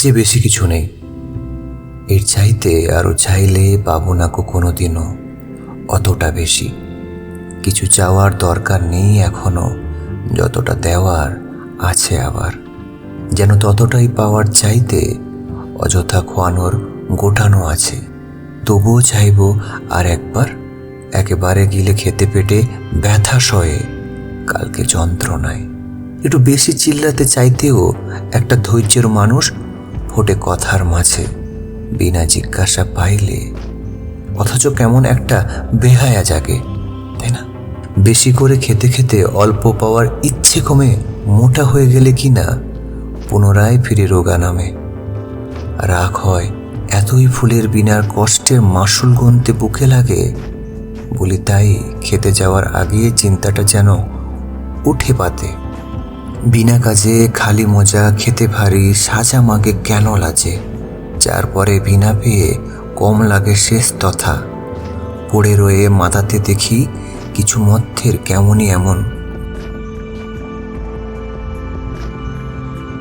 চেয়ে বেশি কিছু নেই। এর চাইতে আরো চাইলে পাবো না কোনোদিনও অতটা বেশি। কিছু চাওয়ার দরকার নেই এখনো, যতটা দেওয়ার আছে আবার। যেন ততটাই পাওয়ার চাইতে অযথা খোয়ানোর গোটানো আছে। তবুও চাইব আর একবার, একেবারে গিলে খেতে পেটে ব্যথা সয়ে কালকে যন্ত্রণায়। একটু বেশি চিল্লাতে চাইতেও একটা ধৈর্যের মানুষ ফোটে কথার মাঝে বিনা জিজ্ঞাসা পাইলে, অথচ কেমন একটা বেহায়া জাগে, তাই না? বেশি করে খেতে খেতে অল্প পাওয়ার ইচ্ছে কমে মোটা হয়ে গেলে কিনা পুনরায় ফিরে রোগা নামে। রাগ হয় এতই ফুলের বিনার কষ্টের মাসুল গুনতে বুকে লাগে। বলি তাই খেতে যাওয়ার আগে চিন্তাটা যেন উঠে পাতে। বিনা কাজে খালি মজা খেতে ভারী সাজা মাগে কেন লাজে। যার পরে বিনা পেয়ে কম লাগে শেষ তথা। পড়ে রয়ে মাথাতে দেখি কিছু মধ্যের কেমনই এমন